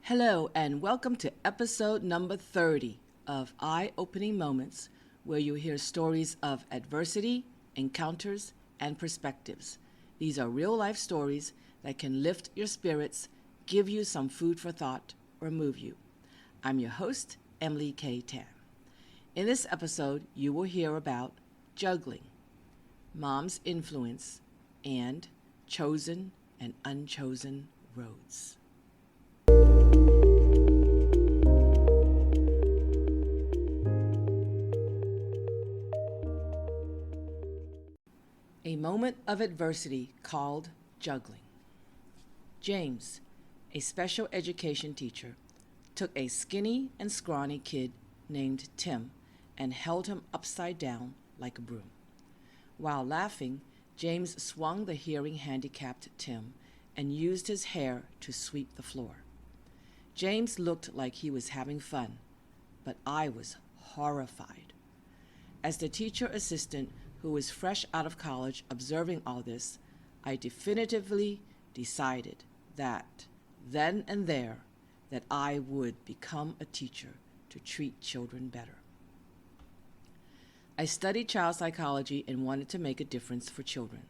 Hello, and welcome to episode number 30 of Eye-Opening Moments, where you hear stories of adversity, encounters, and perspectives. These are real-life stories that can lift your spirits, give you some food for thought, or move you. I'm your host, Emily K. Tan. In this episode, you will hear about juggling, mom's influence, and chosen and unchosen roads. A moment of adversity called juggling. James, a special education teacher, took a skinny and scrawny kid named Tim and held him upside down like a broom. While laughing, James swung the hearing-handicapped Tim and used his hair to sweep the floor. James looked like he was having fun, but I was horrified. As the teacher assistant who was fresh out of college observing all this, I definitively decided that, then and there, that I would become a teacher to treat children better. I studied child psychology and wanted to make a difference for children,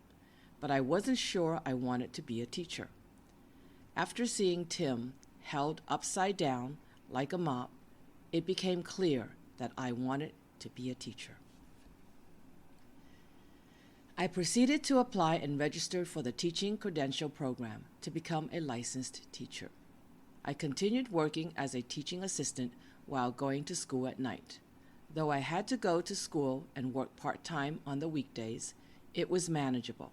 but I wasn't sure I wanted to be a teacher. After seeing Tim held upside down like a mop, it became clear that I wanted to be a teacher. I proceeded to apply and registered for the Teaching Credential Program to become a licensed teacher. I continued working as a teaching assistant while going to school at night. Though I had to go to school and work part-time on the weekdays, it was manageable.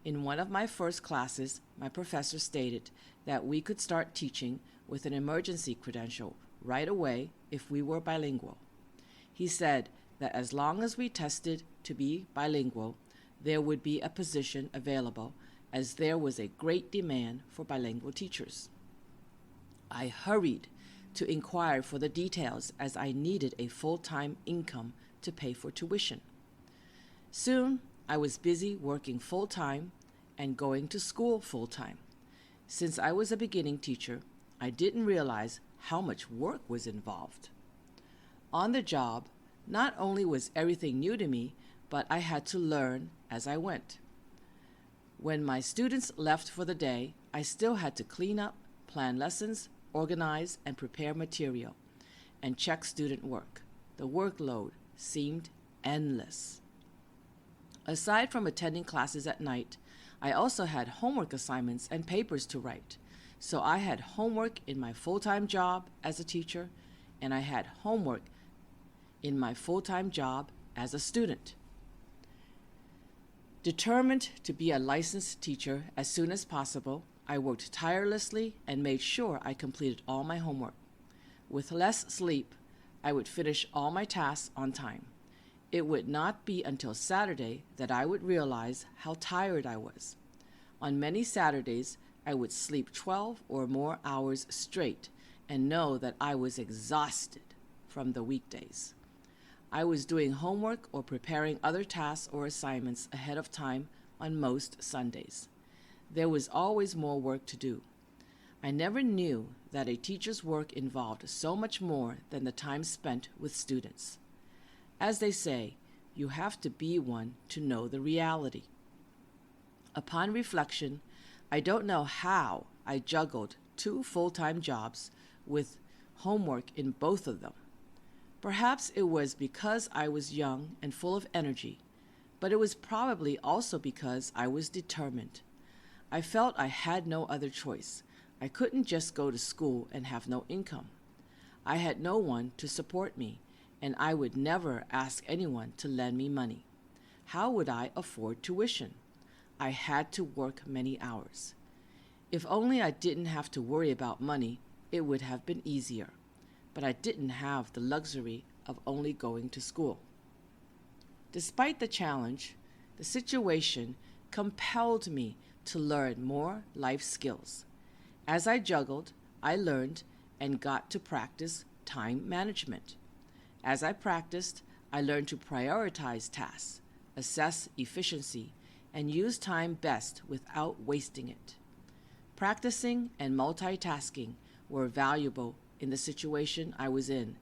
In one of my first classes, my professor stated that we could start teaching with an emergency credential right away if we were bilingual. He said that as long as we tested to be bilingual, there would be a position available as there was a great demand for bilingual teachers. I hurried to inquire for the details as I needed a full-time income to pay for tuition. Soon, I was busy working full-time and going to school full-time. Since I was a beginning teacher, I didn't realize how much work was involved. On the job, not only was everything new to me, but I had to learn as I went. When my students left for the day, I still had to clean up, plan lessons, organize and prepare material, and check student work. The workload seemed endless. Aside from attending classes at night, I also had homework assignments and papers to write. So I had homework in my full-time job as a teacher, and I had homework in my full-time job as a student. Determined to be a licensed teacher as soon as possible, I worked tirelessly and made sure I completed all my homework. With less sleep, I would finish all my tasks on time. It would not be until Saturday that I would realize how tired I was. On many Saturdays, I would sleep 12 or more hours straight and know that I was exhausted from the weekdays. I was doing homework or preparing other tasks or assignments ahead of time on most Sundays. There was always more work to do. I never knew that a teacher's work involved so much more than the time spent with students. As they say, you have to be one to know the reality. Upon reflection, I don't know how I juggled 2 full-time jobs with homework in both of them. Perhaps it was because I was young and full of energy, but it was probably also because I was determined. I felt I had no other choice. I couldn't just go to school and have no income. I had no one to support me, and I would never ask anyone to lend me money. How would I afford tuition? I had to work many hours. If only I didn't have to worry about money, it would have been easier. But I didn't have the luxury of only going to school. Despite the challenge, the situation compelled me to learn more life skills. As I juggled, I learned and got to practice time management. As I practiced, I learned to prioritize tasks, assess efficiency, and use time best without wasting it. Practicing and multitasking were valuable in the situation I was in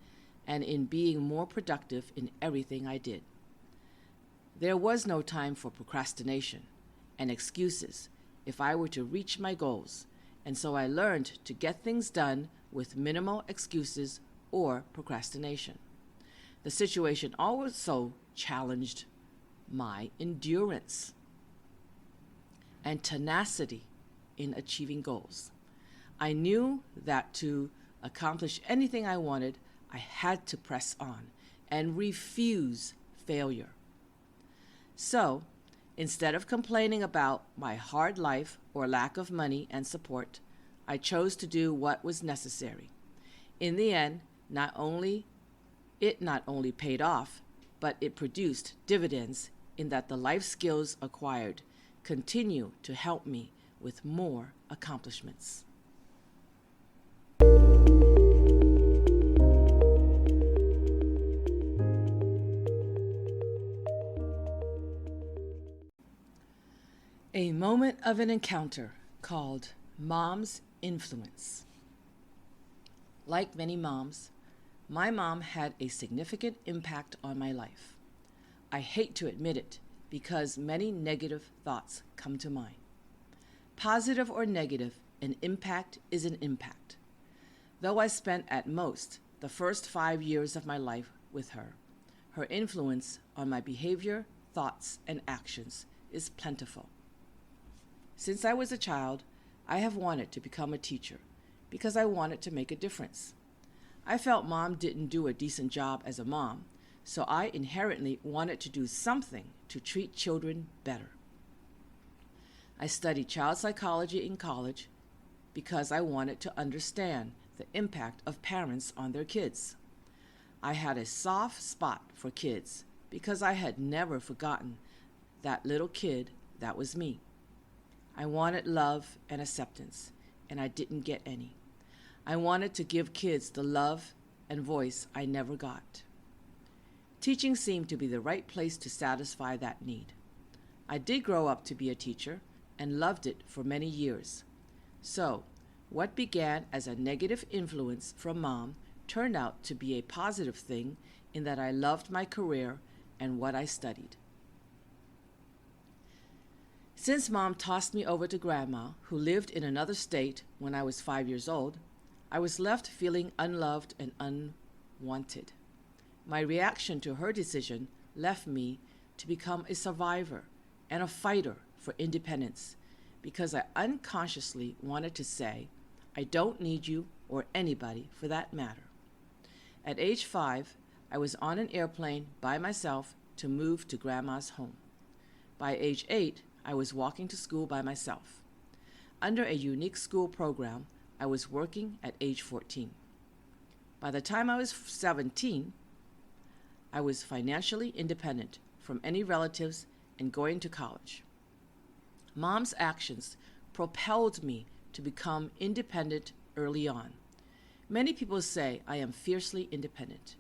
and in being more productive in everything I did. There was no time for procrastination and excuses if I were to reach my goals, and so I learned to get things done with minimal excuses or procrastination. The situation also challenged my endurance and tenacity in achieving goals. I knew that to accomplish anything I wanted, I had to press on and refuse failure. So, instead of complaining about my hard life or lack of money and support, I chose to do what was necessary. In the end, not only paid off, but it produced dividends in that the life skills acquired continue to help me with more accomplishments. A moment of an encounter called Mom's Influence. Like many moms, my mom had a significant impact on my life. I hate to admit it because many negative thoughts come to mind. Positive or negative, an impact is an impact. Though I spent at most the first 5 years of my life with her, her influence on my behavior, thoughts, and actions is plentiful. Since I was a child, I have wanted to become a teacher because I wanted to make a difference. I felt Mom didn't do a decent job as a mom, so I inherently wanted to do something to treat children better. I studied child psychology in college because I wanted to understand the impact of parents on their kids. I had a soft spot for kids because I had never forgotten that little kid that was me. I wanted love and acceptance, and I didn't get any. I wanted to give kids the love and voice I never got. Teaching seemed to be the right place to satisfy that need. I did grow up to be a teacher and loved it for many years. So, what began as a negative influence from Mom turned out to be a positive thing in that I loved my career and what I studied. Since Mom tossed me over to Grandma, who lived in another state when I was 5 years old, I was left feeling unloved and unwanted. My reaction to her decision left me to become a survivor and a fighter for independence because I unconsciously wanted to say, I don't need you or anybody for that matter. At age 5, I was on an airplane by myself to move to Grandma's home. By age 8, I was walking to school by myself. Under a unique school program, I was working at age 14. By the time I was 17, I was financially independent from any relatives and going to college. Mom's actions propelled me to become independent early on. Many people say I am fiercely independent.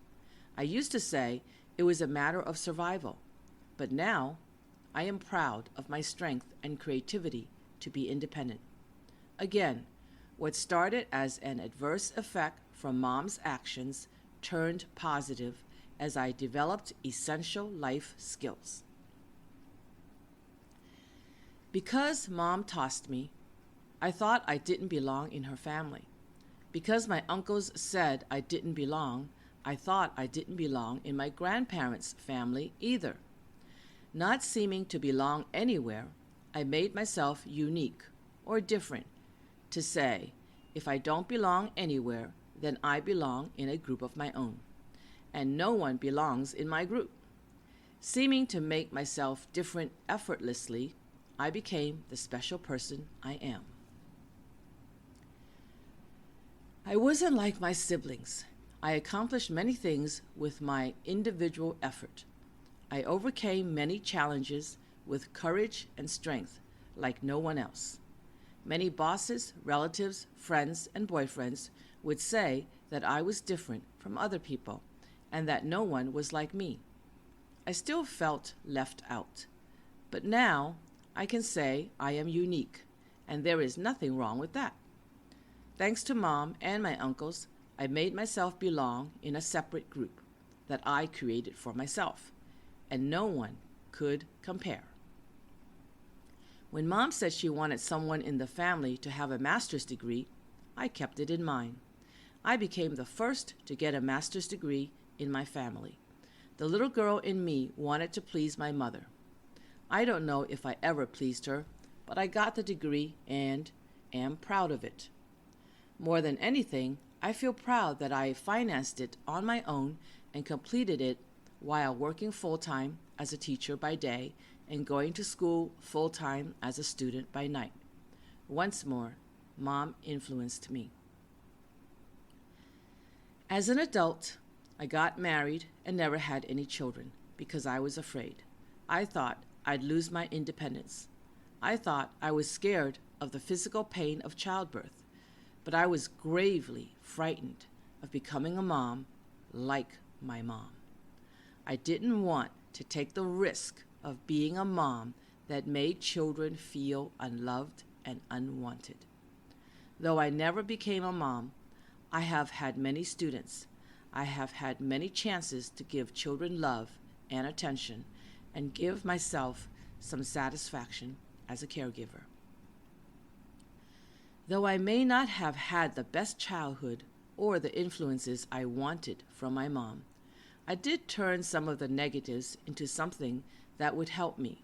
I used to say it was a matter of survival, but now I am proud of my strength and creativity to be independent. Again, what started as an adverse effect from Mom's actions turned positive as I developed essential life skills. Because Mom tossed me, I thought I didn't belong in her family. Because my uncles said I didn't belong, I thought I didn't belong in my grandparents' family either. Not seeming to belong anywhere, I made myself unique or different to say, if I don't belong anywhere, then I belong in a group of my own, and no one belongs in my group. Seeming to make myself different effortlessly, I became the special person I am. I wasn't like my siblings. I accomplished many things with my individual effort. I overcame many challenges with courage and strength like no one else. Many bosses, relatives, friends, and boyfriends would say that I was different from other people and that no one was like me. I still felt left out. But now I can say I am unique, and there is nothing wrong with that. Thanks to Mom and my uncles, I made myself belong in a separate group that I created for myself, and no one could compare. When Mom said she wanted someone in the family to have a master's degree, I kept it in mind. I became the first to get a master's degree in my family. The little girl in me wanted to please my mother. I don't know if I ever pleased her, but I got the degree and am proud of it. More than anything, I feel proud that I financed it on my own and completed it while working full-time as a teacher by day and going to school full-time as a student by night. Once more, Mom influenced me. As an adult, I got married and never had any children because I was afraid. I thought I'd lose my independence. I thought I was scared of the physical pain of childbirth, but I was gravely frightened of becoming a mom like my mom. I didn't want to take the risk of being a mom that made children feel unloved and unwanted. Though I never became a mom, I have had many students. I have had many chances to give children love and attention and give myself some satisfaction as a caregiver. Though I may not have had the best childhood or the influences I wanted from my mom, I did turn some of the negatives into something that would help me.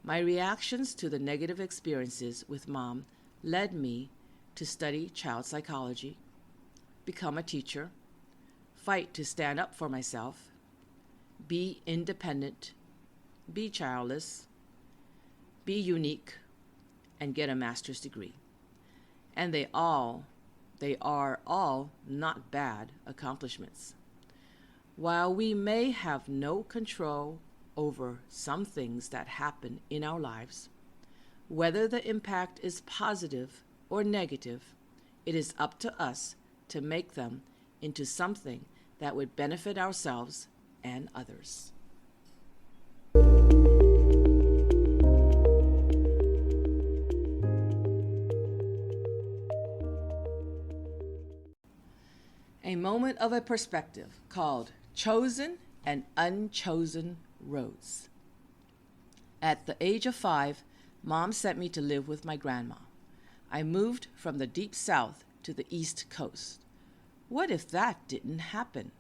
My reactions to the negative experiences with Mom led me to study child psychology, become a teacher, fight to stand up for myself, be independent, be childless, be unique, and get a master's degree. And they are all not bad accomplishments. While we may have no control over some things that happen in our lives, whether the impact is positive or negative, it is up to us to make them into something that would benefit ourselves and others. A moment of a perspective called Chosen and Unchosen Roads. At the age of 5, Mom sent me to live with my grandma. I moved from the deep south to the east coast. What if that didn't happen?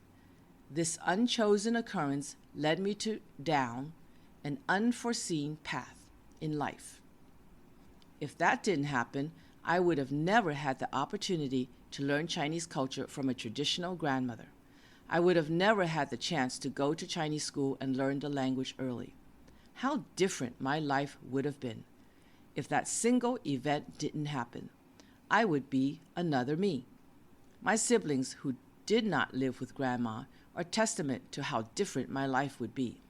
This unchosen occurrence led me down an unforeseen path in life. If that didn't happen, I would have never had the opportunity to learn Chinese culture from a traditional grandmother. I would have never had the chance to go to Chinese school and learn the language early. How different my life would have been. If that single event didn't happen, I would be another me. My siblings who did not live with grandma are testament to how different my life would be.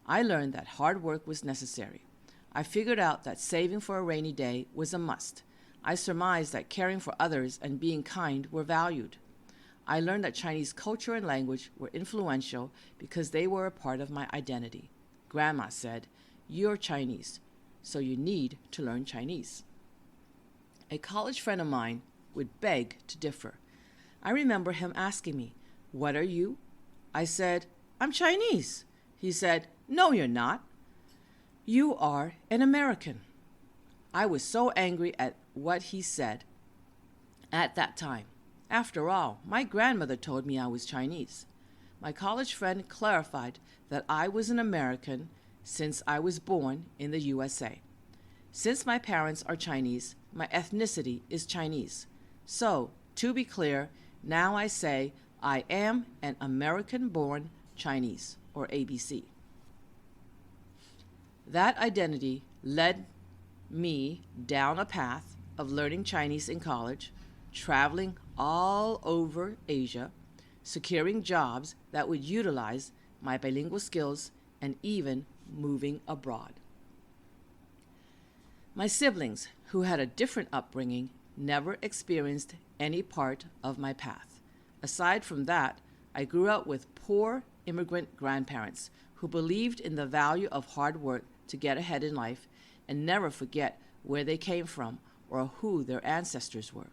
I learned that hard work was necessary. I figured out that saving for a rainy day was a must. I surmised that caring for others and being kind were valued. I learned that Chinese culture and language were influential because they were a part of my identity. Grandma said, "You're Chinese, so you need to learn Chinese." A college friend of mine would beg to differ. I remember him asking me, "What are you?" I said, "I'm Chinese." He said, "No, you're not. You are an American." I was so angry at what he said at that time. After all, my grandmother told me I was Chinese. My college friend clarified that I was an American since I was born in the USA. Since my parents are Chinese, my ethnicity is Chinese. So, to be clear, now I say I am an American-born Chinese, or ABC. That identity led me down a path of learning Chinese in college, traveling all over Asia, securing jobs that would utilize my bilingual skills, and even moving abroad. My siblings, who had a different upbringing, never experienced any part of my path. Aside from that, I grew up with poor immigrant grandparents who believed in the value of hard work to get ahead in life and never forget where they came from or who their ancestors were.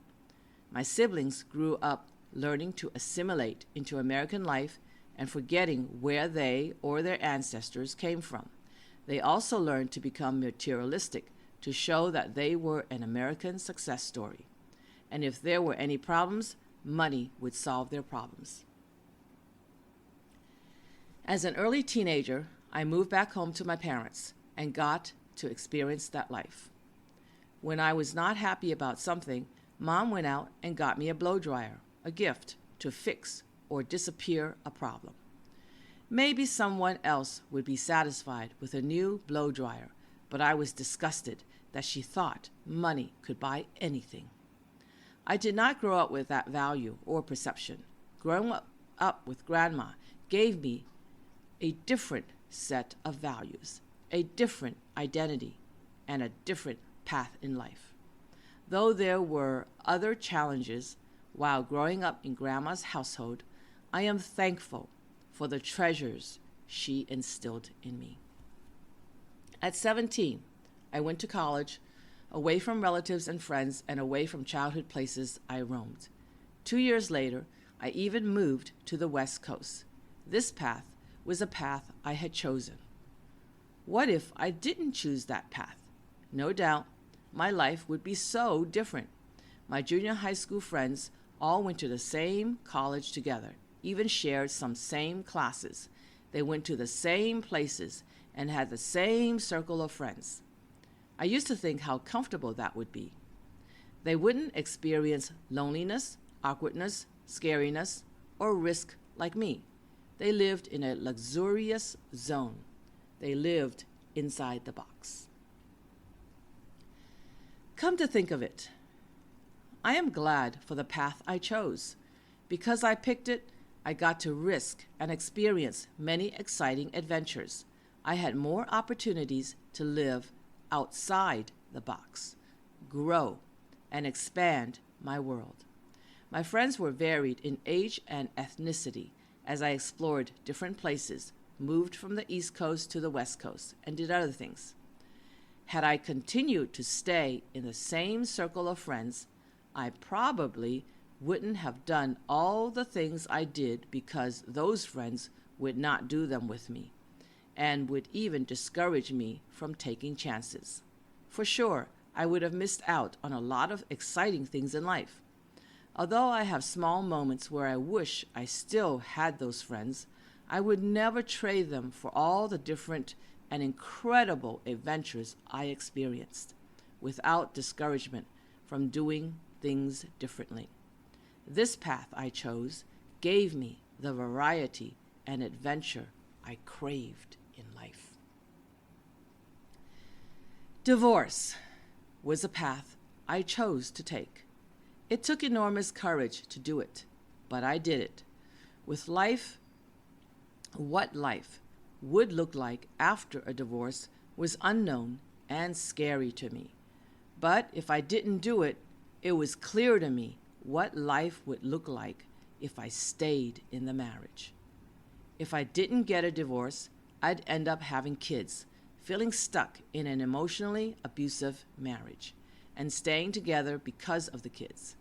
My siblings grew up learning to assimilate into American life and forgetting where they or their ancestors came from. They also learned to become materialistic to show that they were an American success story. And if there were any problems, money would solve their problems. As an early teenager, I moved back home to my parents and got to experience that life. When I was not happy about something, Mom went out and got me a blow dryer, a gift to fix or disappear a problem. Maybe someone else would be satisfied with a new blow dryer, but I was disgusted that she thought money could buy anything. I did not grow up with that value or perception. Growing up with Grandma gave me a different set of values, a different identity, and a different path in life. Though there were other challenges while growing up in Grandma's household, I am thankful for the treasures she instilled in me. At 17, I went to college, away from relatives and friends and away from childhood places I roamed. 2 years later, I even moved to the West Coast. This path was a path I had chosen. What if I didn't choose that path? No doubt, my life would be so different. My junior high school friends all went to the same college together, even shared some same classes. They went to the same places and had the same circle of friends. I used to think how comfortable that would be. They wouldn't experience loneliness, awkwardness, scariness, or risk like me. They lived in a luxurious zone. They lived inside the box. Come to think of it, I am glad for the path I chose. Because I picked it, I got to risk and experience many exciting adventures. I had more opportunities to live outside the box, grow, and expand my world. My friends were varied in age and ethnicity as I explored different places, moved from the East Coast to the West Coast, and did other things. Had I continued to stay in the same circle of friends, I probably wouldn't have done all the things I did because those friends would not do them with me and would even discourage me from taking chances. For sure, I would have missed out on a lot of exciting things in life. Although I have small moments where I wish I still had those friends, I would never trade them for all the different and incredible adventures I experienced without discouragement from doing things differently. This path I chose gave me the variety and adventure I craved in life. Divorce was a path I chose to take. It took enormous courage to do it, but I did it. With life, what life would look like after a divorce was unknown and scary to me. But if I didn't do it, it was clear to me what life would look like if I stayed in the marriage. If I didn't get a divorce, I'd end up having kids, feeling stuck in an emotionally abusive marriage, and staying together because of the kids.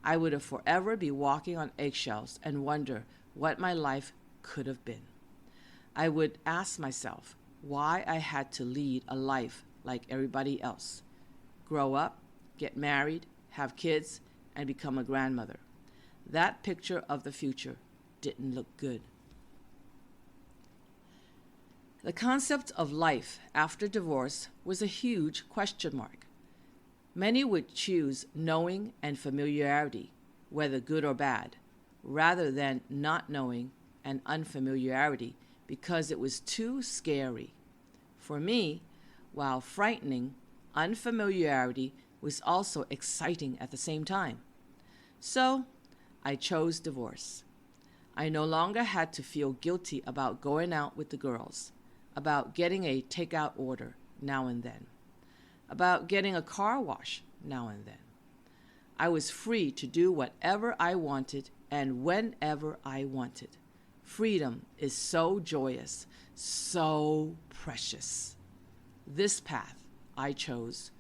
I would have forever be walking on eggshells and wonder what my life could have been. I would ask myself why I had to lead a life like everybody else. Grow up, get married, have kids, and become a grandmother. That picture of the future didn't look good. The concept of life after divorce was a huge question mark. Many would choose knowing and familiarity, whether good or bad, rather than not knowing and unfamiliarity because it was too scary. For me, while frightening, unfamiliarity was also exciting at the same time. So, I chose divorce. I no longer had to feel guilty about going out with the girls, about getting a takeout order now and then, about getting a car wash now and then. I was free to do whatever I wanted and whenever I wanted. Freedom is so joyous, so precious. This path I chose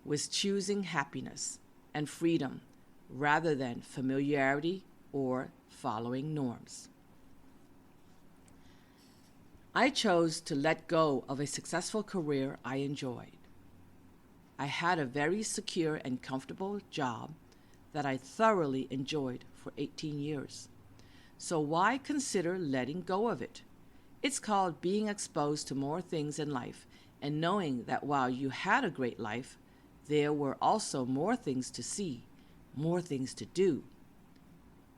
was choosing happiness and freedom rather than familiarity or following norms. I chose to let go of a successful career I enjoyed. I had a very secure and comfortable job that I thoroughly enjoyed for 18 years. So why consider letting go of it? It's called being exposed to more things in life and knowing that while you had a great life, there were also more things to see, more things to do,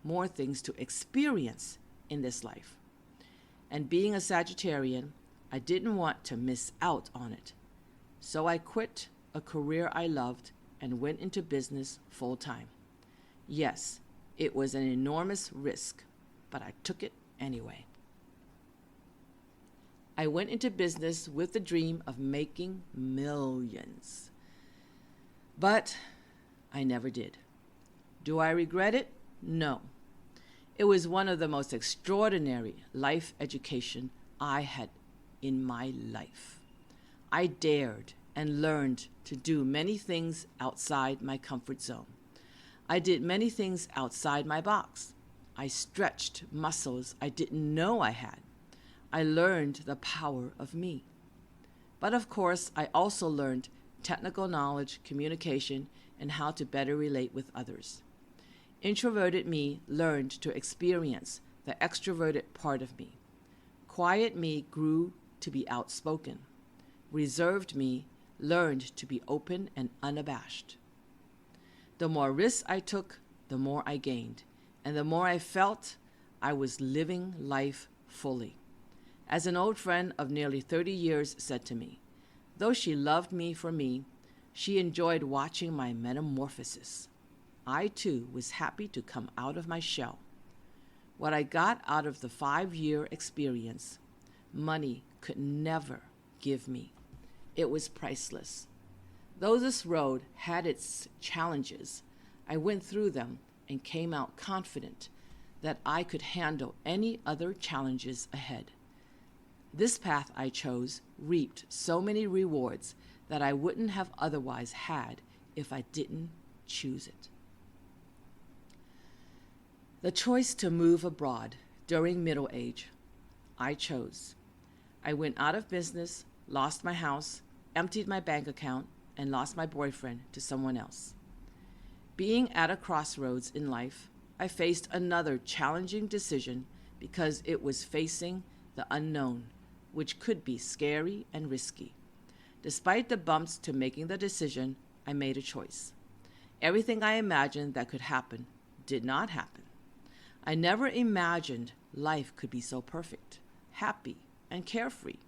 more things to experience in this life. And being a Sagittarian, I didn't want to miss out on it. So I quit a career I loved and went into business full time. Yes, it was an enormous risk, but I took it anyway. I went into business with the dream of making millions. But I never did. Do I regret it? No. It was one of the most extraordinary life education I had in my life. I dared and learned to do many things outside my comfort zone. I did many things outside my box. I stretched muscles I didn't know I had. I learned the power of me. But of course, I also learned technical knowledge, communication, and how to better relate with others. Introverted me learned to experience the extroverted part of me. Quiet me grew to be outspoken. Reserved me learned to be open and unabashed. The more risks I took, the more I gained, and the more I felt I was living life fully. As an old friend of nearly 30 years said to me, though she loved me for me, she enjoyed watching my metamorphosis. I too was happy to come out of my shell. What I got out of the 5-year experience, money could never give me. It was priceless. Though this road had its challenges, I went through them and came out confident that I could handle any other challenges ahead. This path I chose reaped so many rewards that I wouldn't have otherwise had if I didn't choose it. The choice to move abroad during middle age, I chose. I went out of business, lost my house, emptied my bank account, and lost my boyfriend to someone else. Being at a crossroads in life, I faced another challenging decision because it was facing the unknown, which could be scary and risky. Despite the bumps to making the decision, I made a choice. Everything I imagined that could happen did not happen. I never imagined life could be so perfect, happy, and carefree.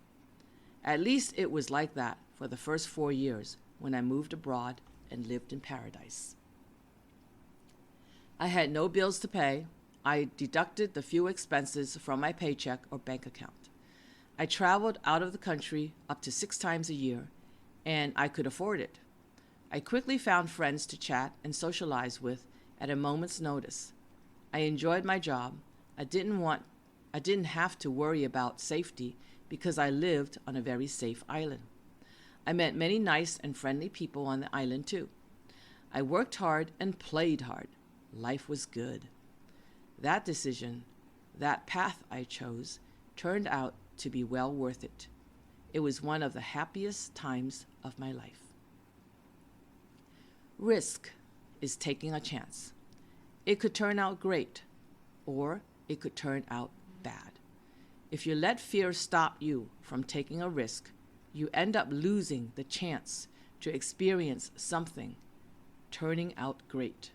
At least it was like that for the first 4 years when I moved abroad and lived in paradise. I had no bills to pay. I deducted the few expenses from my paycheck or bank account. I traveled out of the country up to 6 times a year, and I could afford it. I quickly found friends to chat and socialize with at a moment's notice. I enjoyed my job. I didn't have to worry about safety because I lived on a very safe island. I met many nice and friendly people on the island too. I worked hard and played hard. Life was good. That decision, that path I chose, turned out to be well worth it. It was one of the happiest times of my life. Risk is taking a chance. It could turn out great, or it could turn out bad. If you let fear stop you from taking a risk, you end up losing the chance to experience something turning out great.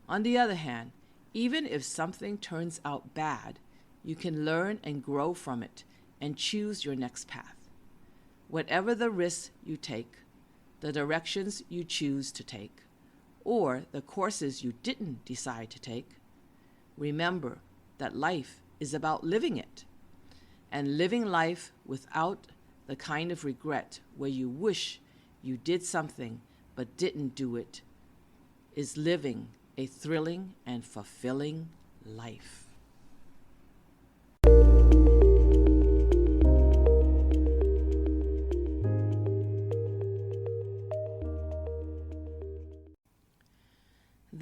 On the other hand, even if something turns out bad, you can learn and grow from it and choose your next path. Whatever the risks you take, the directions you choose to take, or the courses you didn't decide to take, remember that life is about living it. And living life without the kind of regret where you wish you did something but didn't do it is living a thrilling and fulfilling life.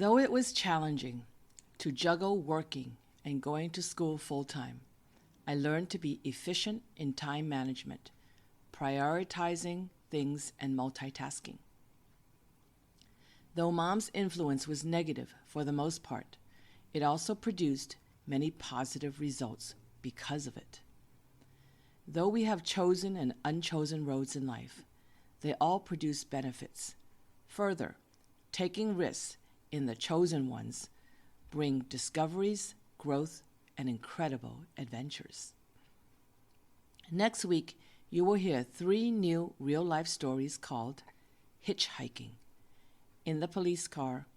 Though it was challenging to juggle working and going to school full-time, I learned to be efficient in time management, prioritizing things and multitasking. Though Mom's influence was negative for the most part, it also produced many positive results because of it. Though we have chosen and unchosen roads in life, they all produce benefits. Further, taking risks in the chosen ones bring discoveries, growth, and incredible adventures. Next week, you will hear 3 new real-life stories called Hitchhiking, In the Police Car,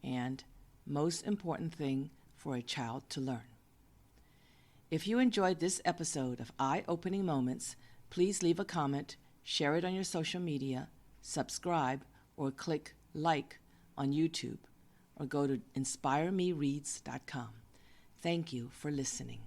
and Most Important Thing for a Child to Learn. If you enjoyed this episode of Eye-Opening Moments, please leave a comment, share it on your social media, subscribe, or click like on YouTube, or go to inspiremereads.com. Thank you for listening.